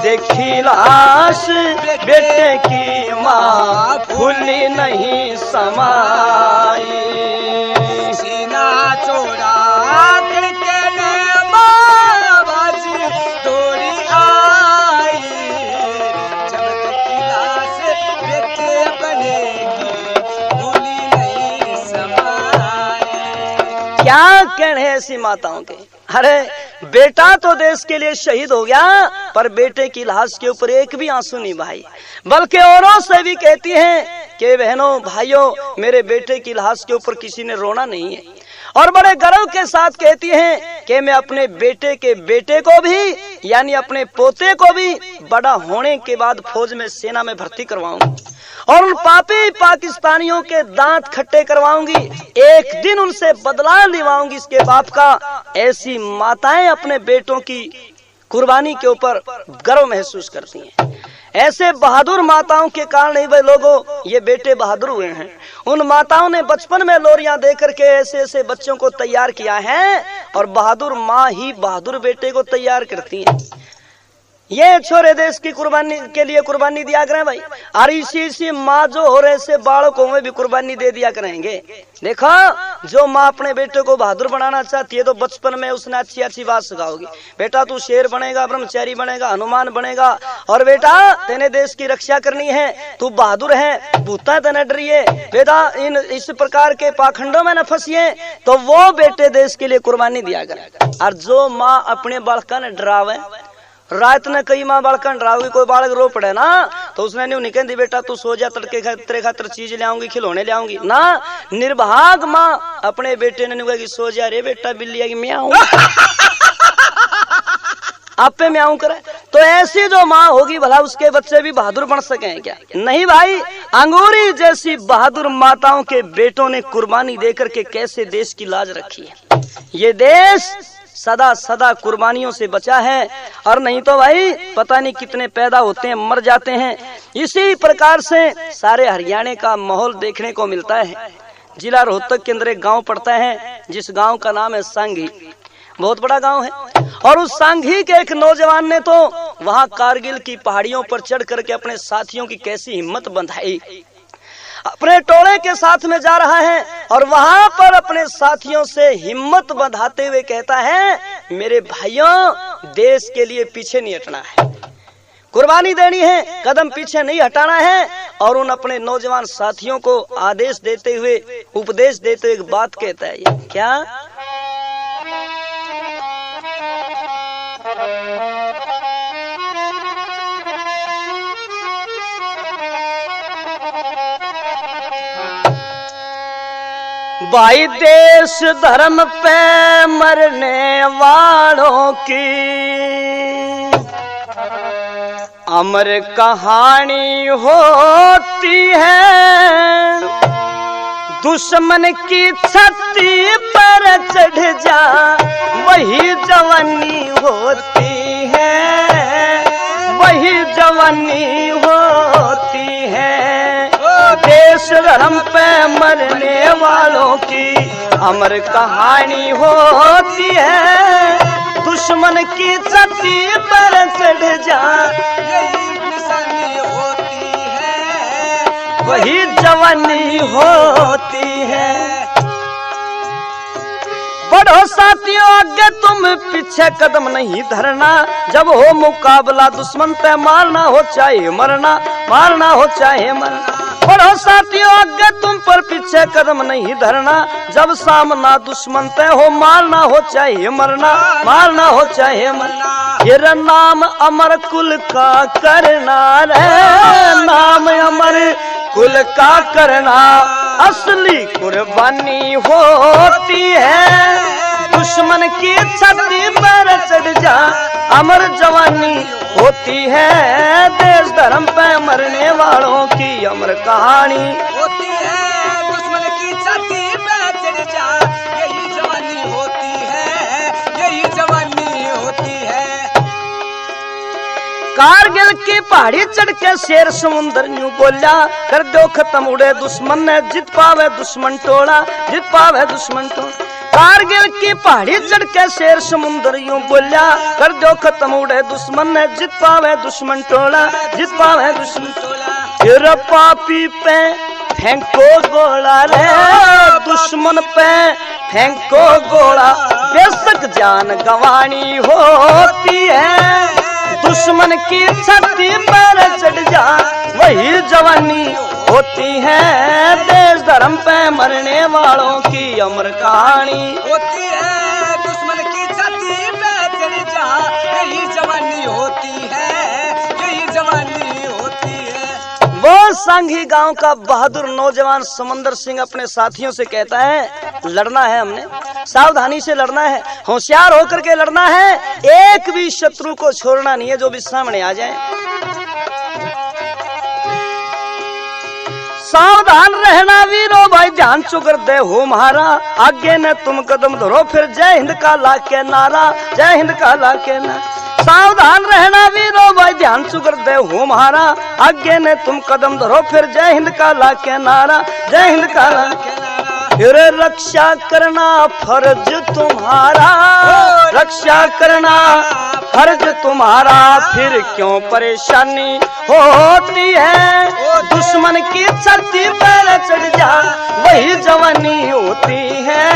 देखी लाश बेटे की माँ फूली नहीं समाई। सीना चौड़ा करके मैं बाजी दौड़ी आई। जब तक की लाश बेटे बनेगी फूली नहीं समाई। क्या कहने ऐसी माताओं के। अरे बेटा तो देश के लिए शहीद हो गया, पर बेटे की लाश के ऊपर एक भी आंसू नहीं भाई, बल्कि औरों से भी कहती हैं कि बहनों भाइयों मेरे बेटे की लाश के ऊपर किसी ने रोना नहीं है। और बड़े गर्व के साथ कहती हैं कि मैं अपने बेटे के बेटे को भी यानी अपने पोते को भी बड़ा होने के बाद फौज में सेना में भर्ती करवाऊंगी और उन पापी पाकिस्तानियों के दांत खट्टे करवाऊंगी। एक दिन उनसे बदला दिलवाऊंगी इसके बाप का। ऐसी माताएं अपने बेटों की कुर्बानी के ऊपर गर्व महसूस करती हैं। ऐसे बहादुर माताओं के कारण ही वे लोगों ये बेटे बहादुर हुए हैं। उन माताओं ने बचपन में लोरियां दे करके ऐसे ऐसे बच्चों को तैयार किया है, और बहादुर माँ ही बहादुर बेटे को तैयार करती हैं। ये छोरे देश की कुर्बानी के लिए कुर्बानी दिया करें भाई, और इसी माँ जो हो रहे से बालकों में भी कुर्बानी दे दिया करेंगे। देखो जो माँ अपने बेटे को बहादुर बनाना चाहती है तो बचपन में उसने अच्छी अच्छी बात सिखाओगी। बेटा तू शेर बनेगा, ब्रह्मचारी बनेगा, हनुमान बनेगा, और बेटा तेने देश की रक्षा करनी है, तू बहादुर है, भूता तेने डरिए बेटा, इस प्रकार के पाखंडों में न फंसिए। तो वो बेटे देश के लिए कुर्बानी दिया करे। और जो माँ अपने बालका ने डरावे, रात ने कई माँ बालका डराओगी, कोई बालक रो पड़े ना तो उसने नहीं कहती बेटा तू सो जा, तड़के तेरे खातर चीज ले आऊंगी, खिलौने ले आऊंगी ना। निर्भाग माँ अपने बेटे ने नहीं कहेगी सो जा रे बेटा, बिल्ली आएगी म्याऊं आपे म्याऊं करे। तो ऐसी जो माँ होगी भला उसके बच्चे भी बहादुर बन सके हैं क्या? नहीं भाई, अंगूरी जैसी बहादुर माताओं के बेटों ने कुर्बानी देकर के कैसे देश की लाज रखी है। ये देश सदा सदा कुर्बानियों से बचा है, और नहीं तो भाई पता नहीं कितने पैदा होते हैं मर जाते हैं। इसी प्रकार से सारे हरियाणा का माहौल देखने को मिलता है। जिला रोहतक के अंदर एक गांव पड़ता है जिस गांव का नाम है सांघी, बहुत बड़ा गांव है। और उस सांघी के एक नौजवान ने तो वहां कारगिल की पहाड़ियों पर चढ़ करके अपने साथियों की कैसी हिम्मत बंधाई। अपने टोले के साथ में जा रहा है और वहां पर अपने साथियों से हिम्मत बंधाते हुए कहता है मेरे भाइयों देश के लिए पीछे नहीं हटना है, कुर्बानी देनी है, कदम पीछे नहीं हटाना है। और उन अपने नौजवान साथियों को आदेश देते हुए, उपदेश देते हुए एक बात कहता है। ये क्या? भाई देश धर्म पे मरने वालों की अमर कहानी होती है। दुश्मन की छाती पर चढ़ जा वही जवानी होती है, वही जवानी होती है। देश धर्म पे मरने वालों की अमर कहानी होती है। दुश्मन की छाती पर चढ़ जा यही निशानी होती है, वही जवानी होती है। बढ़ो साथियों आगे तुम पीछे कदम नहीं धरना, जब हो मुकाबला दुश्मन पे मारना हो चाहे मरना, मारना हो चाहे मरना। बढ़ो साथियों आगे तुम पर पीछे कदम नहीं धरना, जब सामना दुश्मन पे हो मारना हो चाहे मरना, मारना हो चाहे मरना। तेरा नाम अमर कुल का करना रे, नाम अमर कुल का करना असली कुर्बानी होती है। दुश्मन की छाती पर चढ़ जा अमर जवानी होती है। देश धर्म पे मरने वालों की अमर कहानी होती है। दुश्मन की छाती पे चढ़ जा यही जवानी होती है, यही जवानी होती है। कारगिल की पहाड़ी चढ़ के शेर समुंदर न्यू बोला, कर दो खत्म उड़े दुश्मन ने, जित पावे दुश्मन टोला, जित पावे दुश्मन टोला। कारगिल की पहाड़ी चढ़ के शेर समुंदर यूं बोला, कर दो खत्म उड़े दुश्मन ने, जित पावे दुश्मन टोला, जित पावे दुश्मन टोला। फिर पापी पे फेंको गोला रे, दुश्मन पे फेंको गोला, बेशक जान गंवानी होती है। दुश्मन की छाती पर चढ़ जा वही जवानी होती है। देश धर्म पे मरने वालों की अमर कहानी होती है। दुश्मन की छाती पे चढ़ जा यही जवानी होती है, यही जवानी होती है। वो सांघी गांव का बहादुर नौजवान समंदर सिंह अपने साथियों से कहता है, लड़ना है हमने, सावधानी से लड़ना है, होशियार होकर के लड़ना है, एक भी शत्रु को छोड़ना नहीं है जो भी सामने आ जाए। सावधान रहना वीरो भाई, ध्यान चुकर दे हो महारा, आगे न तुम कदम धरो फिर जय हिंद का लाके नारा, जय हिंद का लाके नारा। सावधान रहना वीरो भाई, ध्यान चुकर दे हो महारा, आगे न तुम कदम धरो फिर जय हिंद का लाके नारा, जय हिंद का लाके नारा। फिर रक्षा करना फर्ज तुम्हारा, रक्षा करना फर्ज तुम्हारा, फिर क्यों परेशानी होती है। दुश्मन की छाती पर चढ़ जा वही जवानी होती है।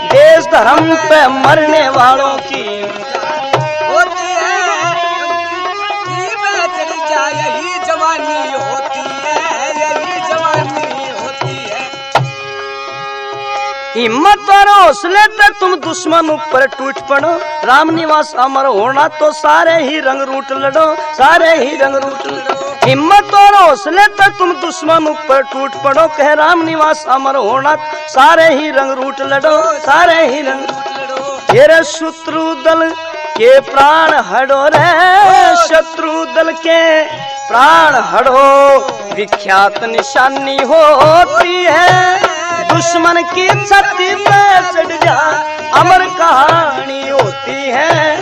देश धर्म पे मरने वालों की होती है, चढ़ जा यही जवानी होती है, यही जवानी होती है। हिम्मत और हौसले पे तुम दुश्मन ऊपर टूट पड़ो, राम निवास अमर होना तो सारे ही रंग रूट लड़ो, सारे ही रंग रूट लड़ो। हिम्मत और हौसले पे तुम दुश्मन ऊपर टूट पड़ो, कह राम निवास अमर होना सारे ही रंग रूट लड़ो, सारे ही रंग रूट लड़ो। तेरे शत्रु दल के प्राण हड़ो रे, शत्रु दल के प्राण हड़ो, विख्यात निशानी होती है। दुश्मन की छाती पे चढ़ जा अमर कहानी होती है,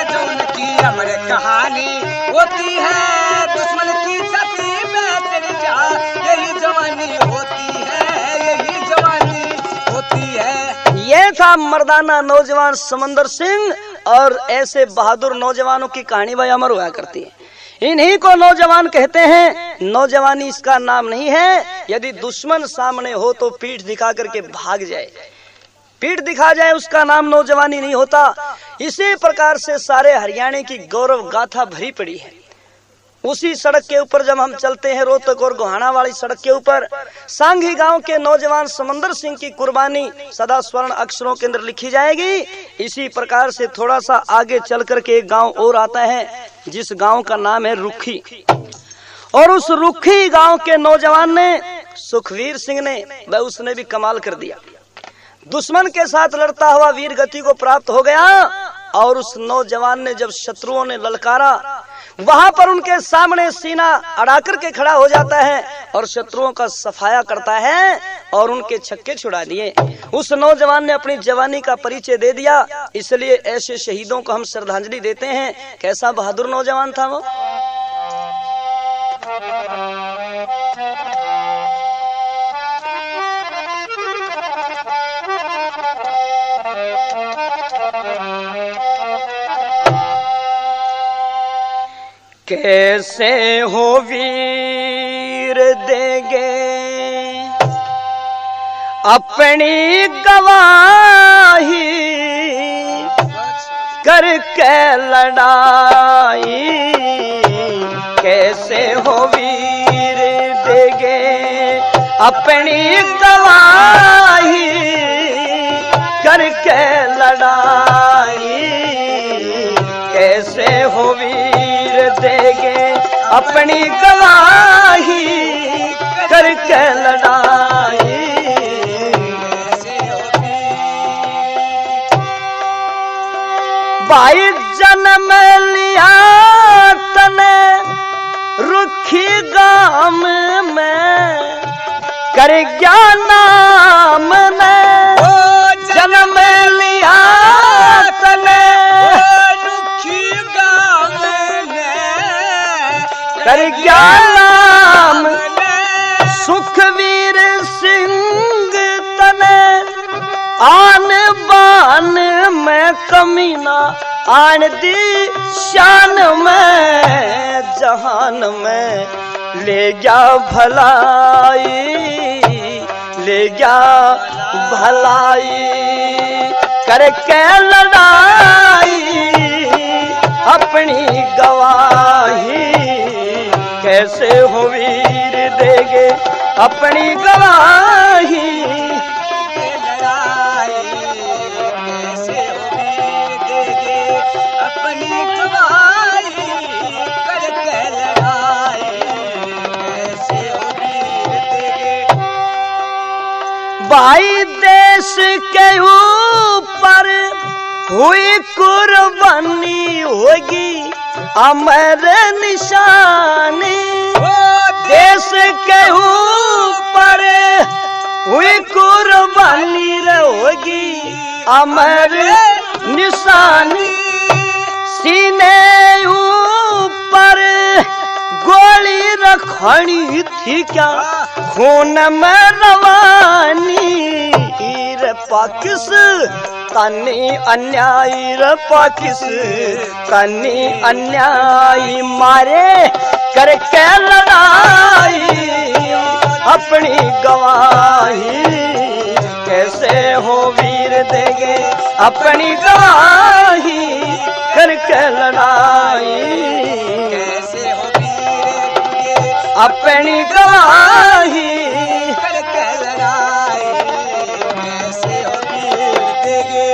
जो उनकी अमर कहानी होती है। दुश्मन की छाती पे चढ़ जा यही जवानी होती है, यही जवानी होती है। ये था मर्दाना नौजवान समंदर सिंह, और ऐसे बहादुर नौजवानों की कहानी भाई अमर हुआ करती है। इन्हीं को नौजवान कहते हैं। नौजवानी इसका नाम नहीं है यदि दुश्मन सामने हो तो पीठ दिखा करके भाग जाए, पीठ दिखा जाए, उसका नाम नौजवानी नहीं होता। इसी प्रकार से सारे हरियाणा की गौरव गाथा भरी पड़ी है। उसी सड़क के ऊपर जब हम चलते हैं रोहतक और गोहाना वाली सड़क के ऊपर, सांघी गांव के नौजवान समंदर सिंह की कुर्बानी सदा स्वर्ण अक्षरों के अंदर लिखी जाएगी। इसी प्रकार से थोड़ा सा आगे चल करके एक गांव और आता है जिस गांव का नाम है रुखी। और उस रुखी गांव के नौजवान ने, सुखवीर सिंह ने, वह उसने भी कमाल कर दिया। दुश्मन के साथ लड़ता हुआ वीर गति को प्राप्त हो गया। और उस नौजवान ने जब शत्रुओं ने ललकारा, वहां पर उनके सामने सीना अड़ा करके खड़ा हो जाता है और शत्रुओं का सफाया करता है और उनके छक्के छुड़ा दिए। उस नौजवान ने अपनी जवानी का परिचय दे दिया। इसलिए ऐसे शहीदों को हम श्रद्धांजलि देते हैं। कैसा बहादुर नौजवान था वो। कैसे हो वीर देगे अपनी गवाही, करके लड़ाई। कैसे हो वीर देगे अपनी गवाही, करके लड़ाई। कैसे हो वीर देगे अपनी गवाही, करके लड़ाई। भाई जन्म लिया तने रुखी गाम में, कर गया नाम ने। जन्म लिया तने कर गया नाम, सुखवीर सिंह तने आन बान में कमीना, आन दी शान में जहान में ले गया भलाई, ले गया भलाई। करके लड़ाई अपनी गवाही, कैसे हो वीर देगे अपनी गवाही। कैसे हो वीर देगे अपनी गवाही, करके लड़ाई। कैसे हो वीर देगे। भाई देश के ऊपर हुई कुर्बानी होगी अमर निशानी। देश के ऊपर हुई कुर्बानी होगी अमर निशानी। सीने ऊपर गोली रखनी थी क्या, खून में रवानी। पाकिस्तानी अन्यायी रे पाकिस्तानी अन्यायी, मारे करके लड़ाई अपनी गवाही। कैसे हो वीर देगे अपनी गवाही, करके लड़ाई। कैसे हो वीर देगे अपनी गवाही, करके लड़ाई। कैसे हो वीर देगे।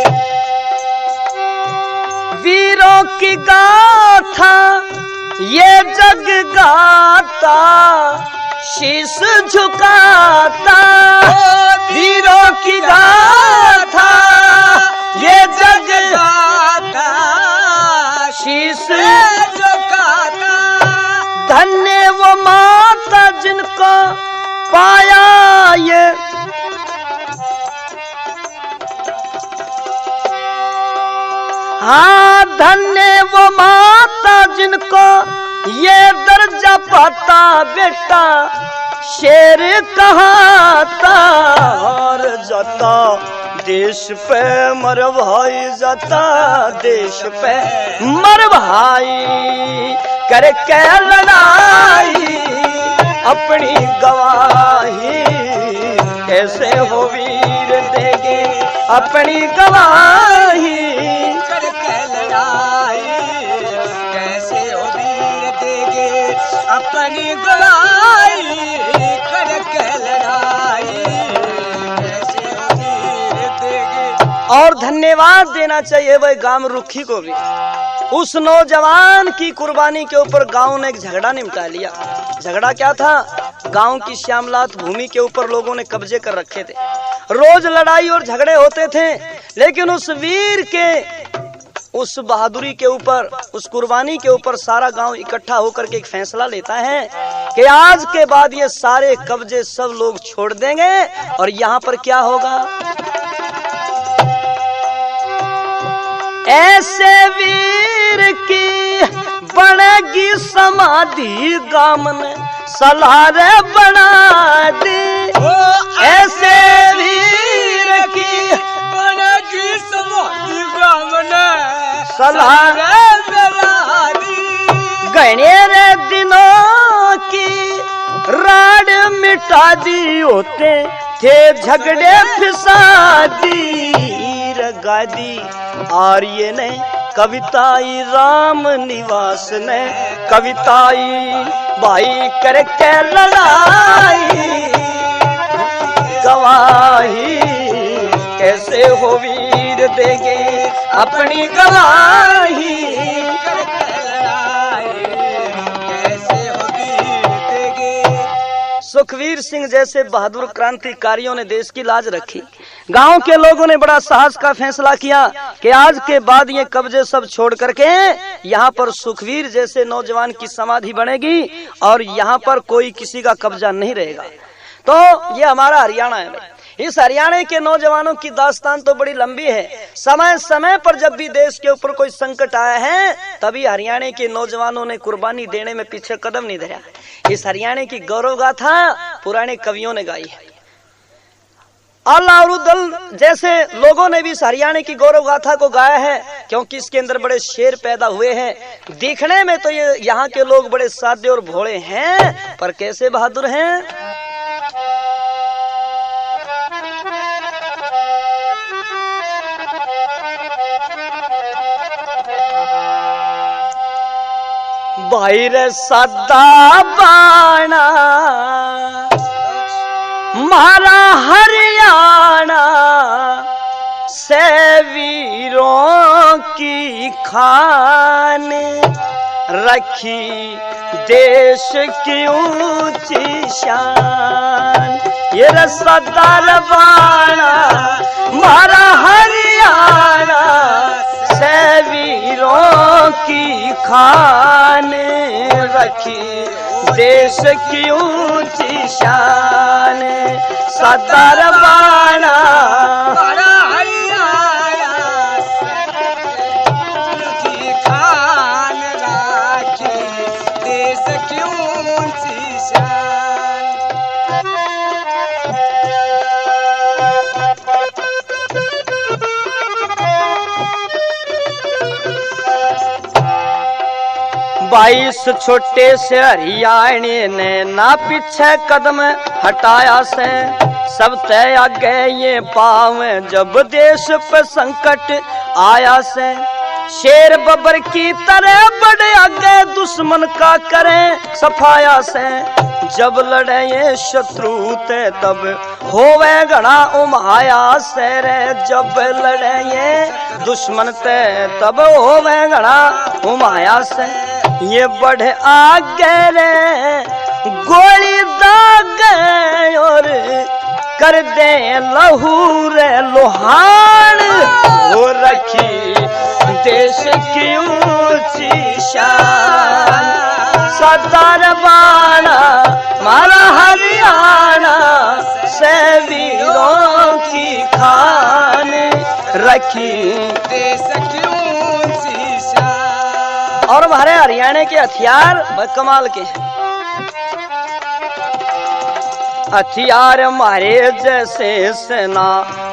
वीरों की गाथा ये जग गाता, शीश झुकाता। वीरों की गाथा ये जग गाता, शीश झुकाता। धन्य वो माता जिनको पाया ये, हाँ धन्य वो माता जिनको ये दर्जा पाता। बेटा शेर कहाता और जाता देश पे मर भाई, जाता देश पे मर भाई। करके लड़ाई अपनी गवाही, कैसे हो वीर देगे अपनी गवाही। करके लड़ाई। कैसे हो वीर देगे अपनी गलाई करके लड़ाई कैसे वीर देंगे। और धन्यवाद देना चाहिए वह गांव रुखी को भी। उस नौजवान की कुर्बानी के ऊपर गांव ने एक झगड़ा निपटा लिया। झगड़ा क्या था? गांव की श्यामलात भूमि के ऊपर लोगों ने कब्जे कर रखे थे। रोज लड़ाई और झगड़े होते थे, लेकिन उस वीर के उस बहादुरी के ऊपर, उस कुर्बानी के ऊपर सारा गांव इकट्ठा होकर के एक फैसला लेता है कि आज के बाद ये सारे कब्जे सब लोग छोड़ देंगे और यहाँ पर क्या होगा? ऐसे वीर की बनेगी समाधि गाम ने सलारे बना दी। ऐसे वीर की बनेगी समाधि गाम ने सलारे बना दी। गणेरे दिनों की राड मिटा दी, होते थे झगड़े फिसा दी। गादी आर्य ने कविताई राम निवास ने कविताई भाई करके लड़ाई गवाही कैसे हो वीर देंगे अपनी गवाही करके लड़ाई कैसे हो वीर देंगे। सुखवीर सिंह जैसे बहादुर क्रांतिकारियों ने देश की लाज रखी। गांव के लोगों ने बड़ा साहस का फैसला किया कि आज के बाद ये कब्जे सब छोड़ करके यहाँ पर सुखवीर जैसे नौजवान की समाधि बनेगी और यहाँ पर कोई किसी का कब्जा नहीं रहेगा। तो ये हमारा हरियाणा है भाई। इस हरियाणा के नौजवानों की दास्तान तो बड़ी लंबी है। समय समय पर जब भी देश के ऊपर कोई संकट आया है, तभी हरियाणा के नौजवानों ने कुर्बानी देने में पीछे कदम नहीं धरा। इस हरियाणा की गौरव गाथा पुराने कवियों ने गाई है। अल्लाह जैसे लोगों ने भी इस हरियाणा की गौरव गाथा को गाया है, क्योंकि इसके अंदर बड़े शेर पैदा हुए हैं। दिखने में तो ये यहाँ के लोग बड़े सादे और भोले हैं, पर कैसे बहादुर हैं। भाई रे सदा बाणा मारा हरियाणा से वीरों की खान रखी देश की ऊंची शान। ये रसादार बाणा मारा हरियाणा से वीरों की खान रखी देश की ऊंची शान। सदर बाणा मारा हरियाणा की खान राखी देश की ऊंची शान। बाईस छोटे से हरियाणे ने ना पीछे कदम हटाया से, सब तय आगे ये पावे जब देश पे संकट आया से। शेर बबर की तरह बड़े आगे दुश्मन का करें सफाया से। जब लड़े ये शत्रु ते तब होवे घना उमाया से रे। जब लड़े ये दुश्मन ते तब होवे घना उमाया से। ये बढ़े आगे रे गोली दागे और कर दे लहू रे लोहान। वो रखी देश की ऊंची शान। सदर बाणा मारा हरियाणा से वीरों की खान रखी देश की ऊंची शान। और हमारे हरियाणा के हथियार कमाल के हैं। हथियार हमारे जैसे सेना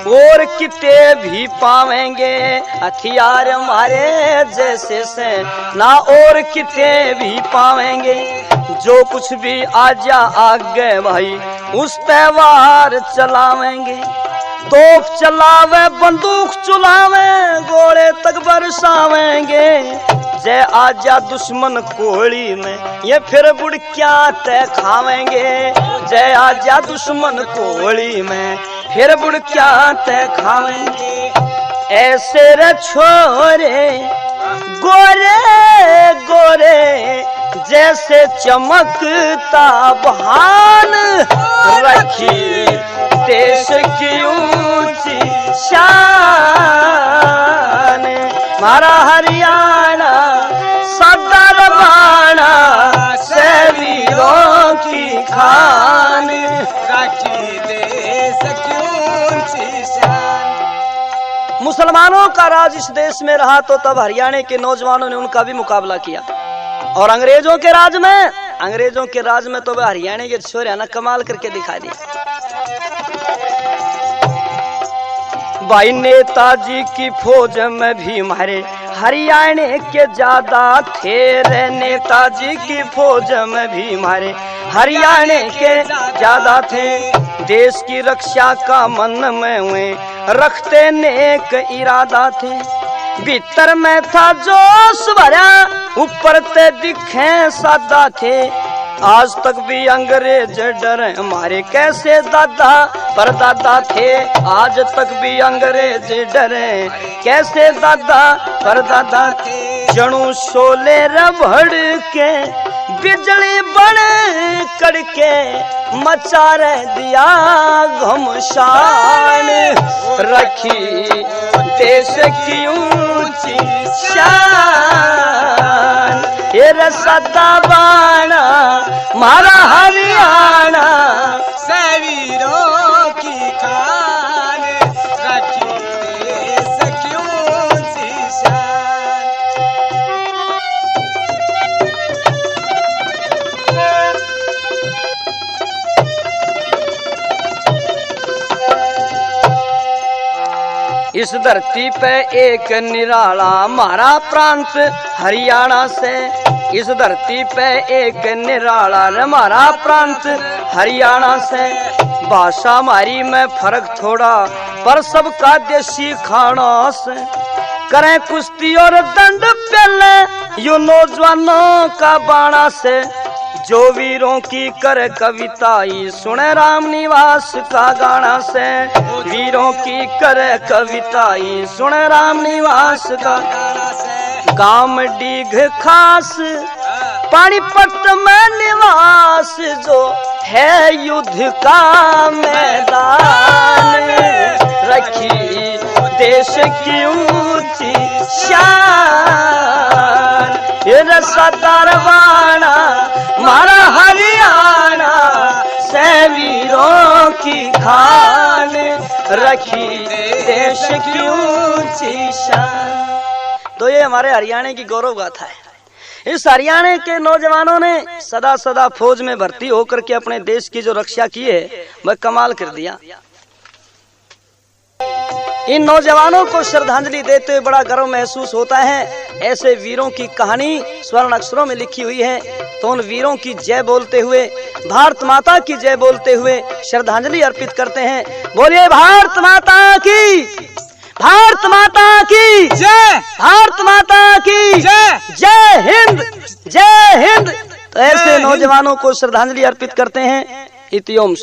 और किते भी पावेंगे। हथियार हमारे जैसे सेना और किते भी पावेंगे। जो कुछ भी आ जा आगे भाई उस त्योहार चलावेंगे। तोप चलावे बंदूक चुलावे गोले तक बरसावेंगे। जय आजा दुश्मन कोहड़ी में ये फिर बुढ़ क्या तय खावेंगे। जय आजा दुश्मन कोहड़ी में फिर बुढ़ क्या तय खावेंगे। ऐसे रे छोरे गोरे गोरे जैसे चमकता बहान रखी देश की ऊंची शान। मारा हरियाणा सदर बाणा से वीरों की खान रखी देश की ऊंची शान। मुसलमानों का राज इस देश में रहा तो तब हरियाणा के नौजवानों ने उनका भी मुकाबला किया। और अंग्रेजों के राज में तो वह हरियाणा के छोरे ना कमाल करके दिखा दिया। भाई नेताजी की फौज में भी हमारे हरियाणा के ज्यादा थे रे। नेताजी की फौज में भी हमारे हरियाणा के ज्यादा थे। देश की रक्षा का मन में हुए रखते नेक इरादा थे। भीतर में था जोश भरा ऊपर ते दिखे सादा थे। आज तक भी अंग्रेज डरे हमारे कैसे दादा परदादा थे। आज तक भी अंग्रेज डरे कैसे दादा परदादा थे। जणू शोले रबड़ के बिजली बड़ करके मचा रह दिया घमसान रखी देश की ऊंची शान। ये रसदा बाणा मारा हरियाणा से वीरों की खान रखी देश की ऊंची शान। इस धरती पे एक निराला हमारा प्रांत हरियाणा से। इस धरती पे एक निराला हमारा प्रांत हरियाणा से। भाषा हमारी में फर्क थोड़ा पर सबका देसी खाना से। करें कुश्ती और दंड पहले यू नौजवानों का बाणा से। जो वीरों की कर कविताई सुने राम निवास का गाना से। वीरों की कर कविताई सुने राम निवास का गाना से। गांव डीघ खास पानीपत में निवास जो है युद्ध का मैदान रखी देश की ऊंची शान। ये रसादार बाणा मारा हरियाणा से वीरों की खान रखी देश की ऊंची शान। तो ये हमारे हरियाणा की गौरव गाथा है। इस हरियाणा के नौजवानों ने सदा सदा फौज में भर्ती होकर के अपने देश की जो रक्षा की है वह कमाल कर दिया। इन नौजवानों को श्रद्धांजलि देते हुए बड़ा गर्व महसूस होता है। ऐसे वीरों की कहानी स्वर्ण अक्षरों में लिखी हुई है। तो उन वीरों की जय बोलते हुए भारत माता की जय बोलते हुए श्रद्धांजलि अर्पित करते हैं। बोलिए भारत माता की, भारत माता की जय, भारत माता की जय, जय हिंद, जय हिंद। तो ऐसे नौजवानों को श्रद्धांजलि अर्पित करते हैं। इति ओम।